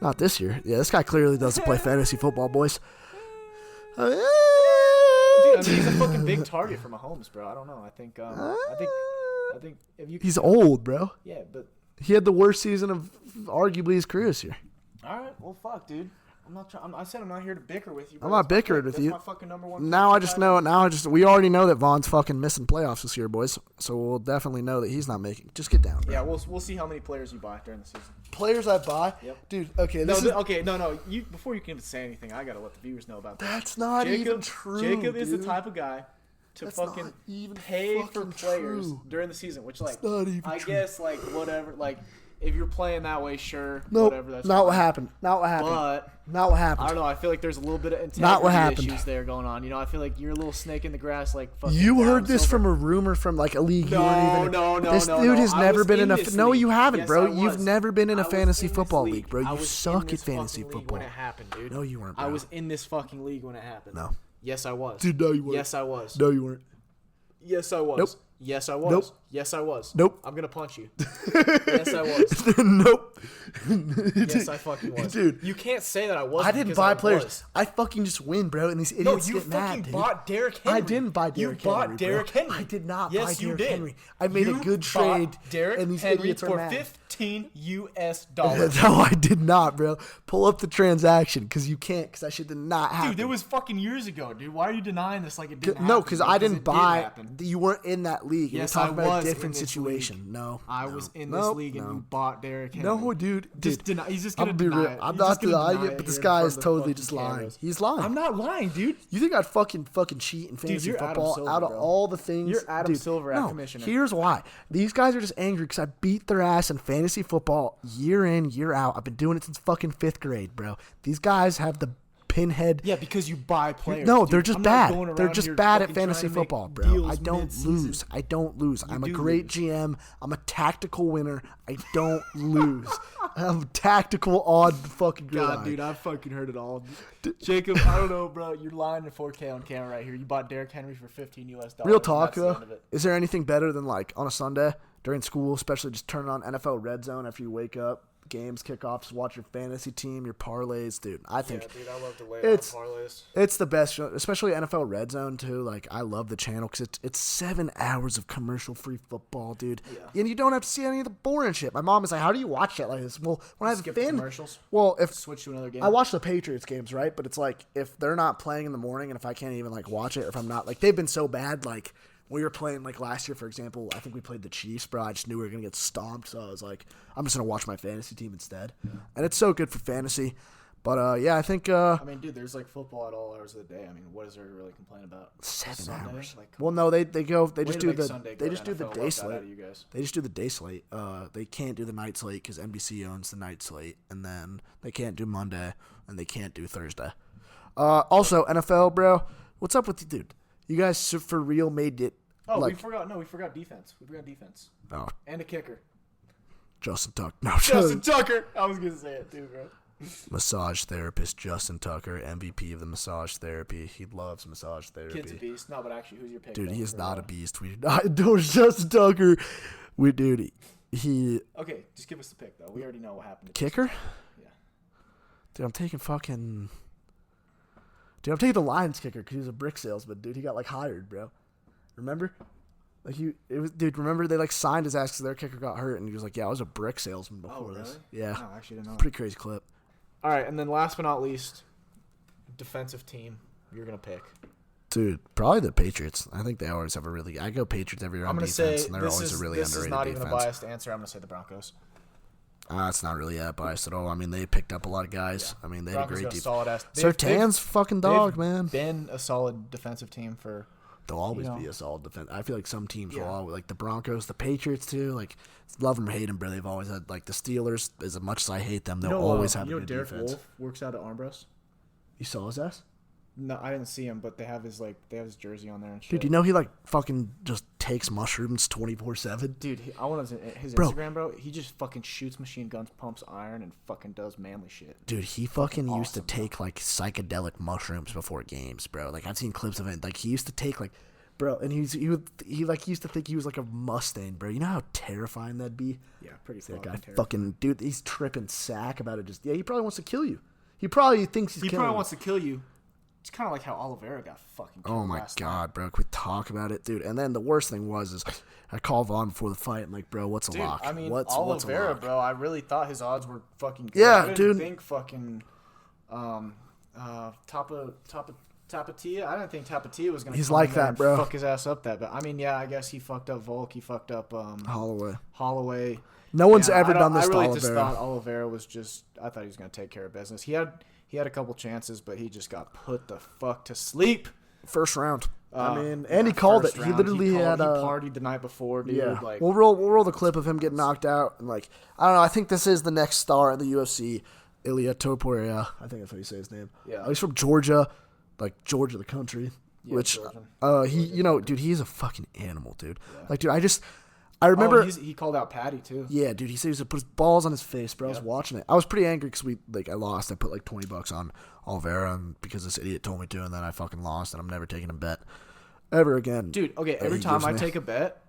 Not this year. Yeah, this guy clearly doesn't play fantasy football, boys. Dude, I mean, he's a fucking big target for Mahomes, bro. I don't know. I think if you. He's old, bro. Yeah, but. He had the worst season of arguably his career this year. All right, well, fuck, dude. I'm not trying. I said I'm not here to bicker with you. I'm not bickering with you. That's my fucking number one. Now I just know. We already know that Vaughn's fucking missing playoffs this year, boys. So we'll definitely know that he's not making. Just get down, bro. Yeah, we'll see how many players you buy during the season. Players I buy, Yep. dude. Okay, no. You before you can even say anything, I gotta let the viewers know about that. That's not even true. Jacob is the dude. type of guy to That's fucking not even pay for fucking players true. during the season, which like not even I true. guess like whatever like. If you're playing that way, sure. Nope, Whatever. That's not fine. what happened. Not what happened. But not what I happened. don't know. I feel like there's a little bit of Not what integrity happened. issues there going on. You know, I feel like you're a little snake in the grass, like fucking. You Adam heard this Silver. from a rumor from like a league you weren't even. No. This dude has I never was been in a. this No, league. you haven't, Yes, bro. I You've was. never been in I a was fantasy in this football league, bro. I You was suck in at this fantasy fucking league football. when it happened, dude. No, you weren't, bro. I was in this fucking league when it happened. No. Yes, I was. Dude, no, you weren't. Yes, I was. No, you weren't. Yes, I was. Nope. Yes, I was. Nope. Yes, I was. Nope. I'm gonna punch you. Yes, I was. Nope. Yes, I fucking was. Dude. You can't say that I wasn't. I didn't because buy I players. was. I fucking just win, bro. And these No, idiots you get mad, fucking dude. bought Derrick Henry. I didn't buy Derrick Henry. You bought Derrick bro. Henry. I did not yes, buy you Derrick did. Henry. I made You a good bought trade, Derrick and these Henry idiots are for mad. $15. No, I did not, bro. Pull up the transaction because you can't. Because that shit did not happen. Dude, it was fucking years ago, dude. Why are you denying this like it didn't happen? No, because I didn't it did buy. happen. You weren't in that league. Yes, We're I talking about was a in different this situation. league. No, I was in this league and you bought Derrick Henry. No, dude. He's just I'm gonna gonna be deny real. it. I'm He's not just gonna denying deny it, but this here in guy front is of the totally fucking just lying. cameras. He's lying. I'm not lying, dude. You think I'd fucking cheat in fantasy you're Adam football Silver, out of bro. all the things? You're Adam dude, Silver at no, commissioner. Here's why. These guys are just angry because I beat their ass in fantasy football year in, year out. I've been doing it since fucking 5th grade, bro. These guys have the pinhead. Yeah, because you buy players. No, dude. they're just I'm not bad. going They're around just here bad at fucking fantasy trying to make football, bro. deals I don't mid-season. lose. I don't lose. I'm a do great lose. GM. I'm a tactical winner. I don't lose. I'm tactical on the fucking gridiron. God, dude, I fucking heard it all. Jacob, I don't know, bro. You're lying in 4K on camera right here. You bought Derrick Henry for $15. Real talk, That's the though. end of it. Is there anything better than, like, on a Sunday during school, especially just turning on NFL Red Zone after you wake up, games, kickoffs, watch your fantasy team, your parlays? Dude, I think Yeah, dude, I love the way it's- parlays. it's the best show, especially NFL Red Zone, too. Like, I love the channel because it's 7 hours of commercial-free football, dude. Yeah. And you don't have to see any of the boring shit. My mom is like, how do you watch it like this? Well, when I have Skip a the fan... commercials. Well, if... Switch to another game. I watch the Patriots games, right? But it's like if they're not playing in the morning and if I can't even like watch it, or if I'm not like they've been so bad, like we were playing like last year, for example, I think we played the Chiefs, bro. I just knew we were gonna get stomped, so I was like, I'm just gonna watch my fantasy team instead. And it's so good for fantasy. But yeah, I think I mean, dude, there's like football at all hours of the day. I mean, what is there to really complain about? 7 Sunday? hours. Like, Well, no, they go they way just to do make the Sunday they go just do the NFL. day Love that out slate. of you guys. They just do the day slate. They can't do the night slate because NBC owns the night slate, and then they can't do Monday and they can't do Thursday. Also, NFL, bro, what's up with you, dude? You guys for real made it. Oh, like, we forgot. No, we forgot defense. We forgot defense oh, and a kicker. Justin Tucker. No, Justin Tucker. I was gonna say it too, bro. massage therapist Justin Tucker, MVP of the massage therapy. He loves massage therapy. Kid's a beast. No, but actually, who's your pick? Dude, though, he is for, not a beast. We do Justin Tucker. He Okay, just give us the pick though. We already know what happened. kicker. Yeah. Dude, I'm taking the Lions kicker because he's a brick salesman, dude. He got like hired, bro. Remember? Like remember they like signed his ass because their kicker got hurt, and he was like, "Yeah, I was a brick salesman before this." really? Yeah, No, I actually didn't know. pretty crazy clip. All right, and then last but not least, defensive team you're gonna pick. Dude, probably the Patriots. I think they always have I go Patriots every year I'm on gonna defense, say and they're always a really this is underrated not defense. even a biased answer. I'm gonna say the Broncos. It's not really that biased at all. I mean, they picked up a lot of guys. Yeah. I mean, they had a Broncos great got a defense. solid ass. Surtain's fucking dog, man. Been a solid defensive team for. They'll always be a solid defense. I feel like some teams will always, like the Broncos, the Patriots too. Like, love them or hate them, bro. They've always had like the Steelers. As much as I hate them, they'll always have a good Derek defense. Wolf works out at Armbrust. You saw his ass? No, I didn't see him, but they have his jersey on there and shit. Dude, you know he like fucking just takes mushrooms 24/7. Dude, I want his Bro. Instagram, bro. He just fucking shoots machine guns, pumps iron, and fucking does manly shit. Dude, he fucking used to awesome, take like psychedelic mushrooms before games, bro. Like I've seen clips of it. Like he used to take like Bro, and he used to think he was like a Mustang, bro. You know how terrifying that'd be? Yeah, pretty That fucking guy terrible. fucking, dude, he's tripping sack about it. He probably wants to kill you. He probably thinks He killing probably you. wants to kill you. It's kind of like how Oliveira got fucking killed Oh my last god, bro. Can we talk about it, dude? And then the worst thing is I called Vaughn before the fight. I'm like, bro, what's a Dude, lock? I mean, what's a Oliveira, lock? bro, I really thought his odds were fucking good. Yeah, I didn't dude. think fucking Tapatia. I didn't think Tapatia was gonna. He's come like in there that, and bro. Fuck his ass up that, but I mean, yeah, I guess he fucked up Volk. He fucked up Holloway. No one's Yeah, ever done this I really to just Oliveira. thought Oliveira was just. I thought he was gonna take care of business. He had a couple chances, but he just got put the fuck to sleep. First round. I mean, and he called it. First He round. literally he had partied the night before, dude. Yeah, Like, we'll roll the clip of him getting knocked out. And like, I don't know. I think this is the next star in the UFC, Ilia Topuria. I think that's how you say his name. Yeah. He's from Georgia, like Georgia, the country. Yeah, which, Georgia. he, dude, he's a fucking animal, dude. Yeah. Like, dude, I remember. He called out Patty too. Yeah, dude, he said he was gonna put his balls on his face, bro. I was watching it. I was pretty angry because I lost. I put like $20 on Oliveira because this idiot told me to, and then I fucking lost, and I'm never taking a bet ever again. Dude, okay, every he time gives I me. take a bet,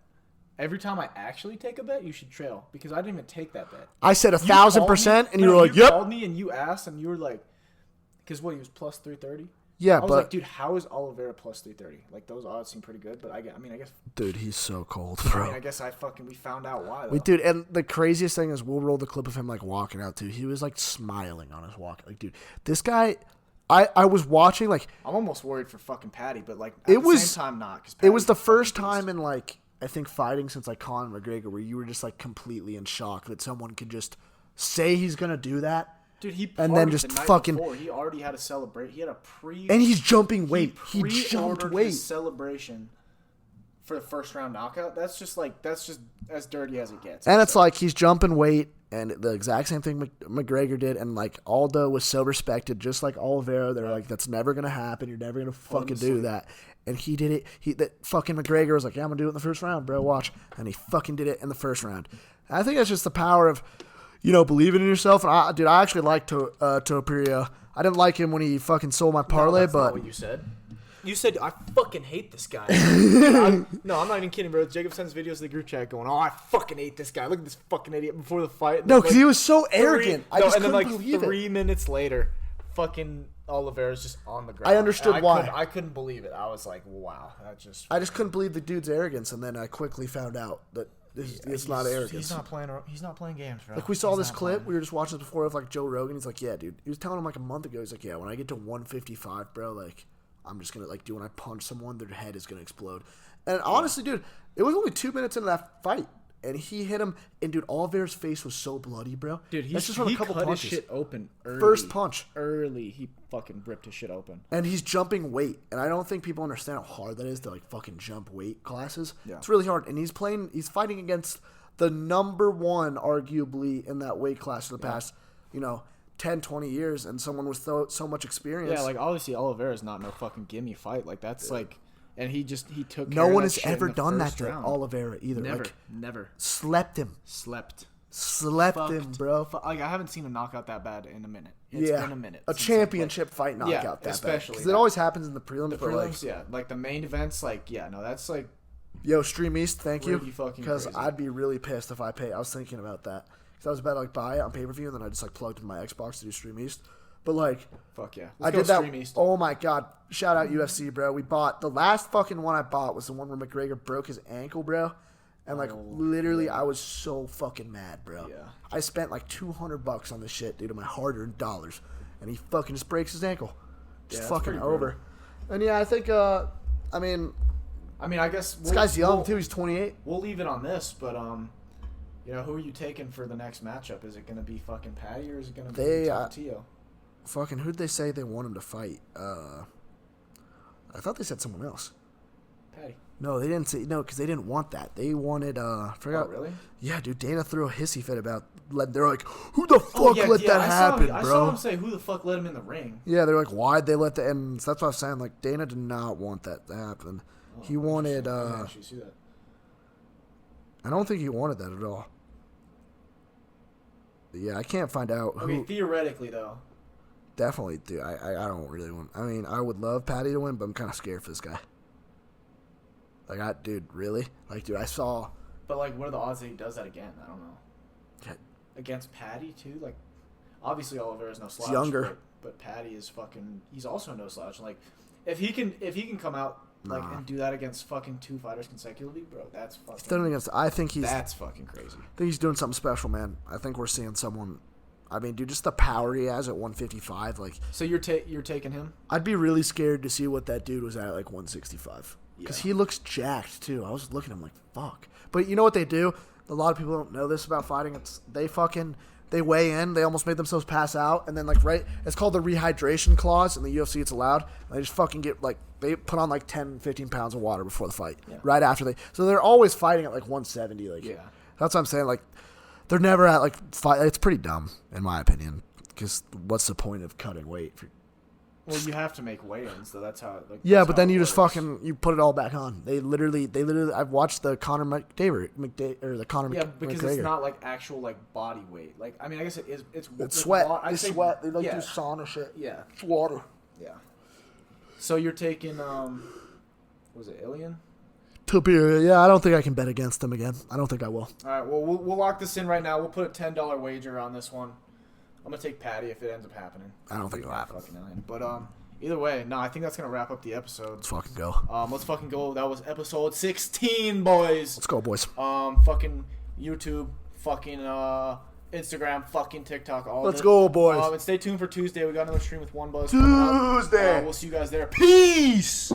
every time I actually take a bet, you should trail because I didn't even take that bet. I said You called me- 1,000%, and you no, were like, you "Yep." called me and you asked, and you were like, because what, he was plus 330. Yeah, I was but like, dude, how is Oliveira plus 330? Like, those odds seem pretty good, but I guess, dude, he's so cold, I bro. guess we found out why. Though. Wait, dude, and the craziest thing is we'll roll the clip of him like walking out too. He was like smiling on his walk. Like, dude, this guy, I was watching like I'm almost worried for fucking Patty, but like at It the was- same time not. Cause it was the Patty's a first fucking beast. time in like I think fighting since like Conor McGregor where you were just like completely in shock that someone could just say he's gonna do that. Dude, he and then partied just the night fucking- before. He already had a celebration. He had a And he's jumping weight. He jumped pre-ordered weight. his celebration for the first round knockout. That's just as dirty as it gets. And it's like he's jumping weight, and the exact same thing McGregor did. And like Aldo was so respected, just like Oliveira. They're like, that's never gonna happen. You're never gonna fucking do that. And he did it. That fucking McGregor was like, yeah, I'm gonna do it in the first round, bro. Watch. And he fucking did it in the first round. And I think that's just the power of, believing in yourself. And I actually like Topuria. I didn't like him when he fucking sold my parlay, that's but not what you said. You said, I fucking hate this guy. I'm not even kidding, bro. Jacob sends videos to the group chat going, oh, I fucking hate this guy. Look at this fucking idiot before the fight. And no, then, because he was so arrogant. I just and then couldn't like believe 3 it. minutes later, fucking Oliveira's just on the ground. I understood And why. I couldn't believe it. I was like, wow. I just couldn't believe the dude's arrogance, and then I quickly found out that it's not arrogance. He's not playing games, bro. Like, we saw this clip. We were just watching this before of, like, Joe Rogan. He's like, yeah, dude. He was telling him, like, a month ago. He's like, yeah, when I get to 155, bro, like, I'm just going to, like, when I punch someone, their head is going to explode. And honestly, dude, it was only 2 minutes into that fight. And he hit him. And, dude, Oliveira's face was so bloody, bro. Dude, That's just from a couple cut punches. his shit open early. First punch. Early, he fucking ripped his shit open. And he's jumping weight. And I don't think people understand how hard that is to, like, fucking jump weight classes. Yeah. It's really hard. And he's fighting against the number one, arguably, in that weight class for the past, 10, 20 years, and someone with so much experience. Yeah, like, obviously, Oliveira's not no fucking gimme fight. Like, that's, like... And he took No care one of that has shit ever in the done that first to round. Oliveira either. Never. Like, Never. slept him. Slept, him, bro. Like, I haven't seen a knockout that bad in a minute. It's Yeah. been a minute. A since championship fight knockout that bad. especially Because it that. always happens in the prelims. The but, like, prelims, yeah. Like, the main events, like, yeah, no, that's, like... yo, Stream East, thank you. Pretty fucking Because crazy. I'd be really pissed if I pay. I was thinking about that. Because I was about to, like, buy it on pay-per-view, and then I just, like, plugged in my Xbox to do Stream East. But, like... Fuck yeah. I did that. Oh my god! Shout out UFC, bro. We bought the last fucking one I bought was the one where McGregor broke his ankle, bro. And like literally, I was so fucking mad, bro. Yeah. I spent like $200 on this shit, dude, of my hard-earned dollars, and he fucking just breaks his ankle. Just Yeah, that's fucking pretty over. brutal. And yeah, I think. I mean, I guess... this guy's young too. He's 28. We'll leave it on this, but, who are you taking for the next matchup? Is it going to be fucking Patty, or is it going to be Tapatio? Fucking who'd they say they want him to fight? I thought they said someone else. Patty. No, they didn't say no because they didn't want that. They wanted forgot. Oh, really? Yeah, dude. Dana threw a hissy fit about. They're like, who the fuck let that happen, I bro? saw him say, who the fuck let him in the ring? Yeah, they're like, why'd they let the? And that's what I was saying. Like, Dana did not want that to happen. He wanted. I didn't actually see that. I don't think he wanted that at all. But yeah, I can't find out who. Okay, theoretically though. Definitely, dude. I don't really want. I mean, I would love Patty to win, but I'm kind of scared for this guy. Like, dude, really? Like, dude, I saw. But like, what are the odds that he does that again? I don't know. Okay. Against Patty too, like, obviously Oliveira is no slouch. He's younger. But Patty is fucking. He's also no slouch. Like, if he can come out like and do that against fucking 2 fighters consecutively, bro, that's fucking. He's done it against. I think he's. That's fucking crazy. I think he's doing something special, man. I think we're seeing someone. I mean, dude, just the power he has at 155. Like, so you're taking him? I'd be really scared to see what that dude was at like 165 because he looks jacked too. I was looking at him like, fuck. But you know what they do? A lot of people don't know this about fighting. It's they weigh in. They almost made themselves pass out, and then it's called the rehydration clause in the UFC. It's allowed. And they just fucking get they put on 10, 15 pounds of water before the fight. Yeah. Right after so they're always fighting at 170. That's what I'm saying. They're never at fight. It's pretty dumb in my opinion. Because what's the point of cutting weight? Well, you have to make weigh-ins, so that's how. Yeah, but then you just you put it all back on. They literally. I've watched the Conor McDavid or the Conor. Yeah, because McGregor. It's not actual body weight. I mean, I guess it is. It's sweat. It's sweat. They do sauna shit. Yeah, it's water. Yeah. So you're taking was it Ilian? Topuria, yeah, I don't think I can bet against him again. I don't think I will. All right, well, we'll lock this in right now. We'll put a $10 wager on this one. I'm going to take Patty if it ends up happening. I don't think it'll happen. But either way, no, I think that's going to wrap up the episode. Let's fucking go. Let's fucking go. That was episode 16, boys. Let's go, boys. Fucking YouTube, fucking Instagram, fucking TikTok, all Let's go, boys. And stay tuned for Tuesday. We got another stream with One Buzz Tuesday. We'll see you guys there. Peace!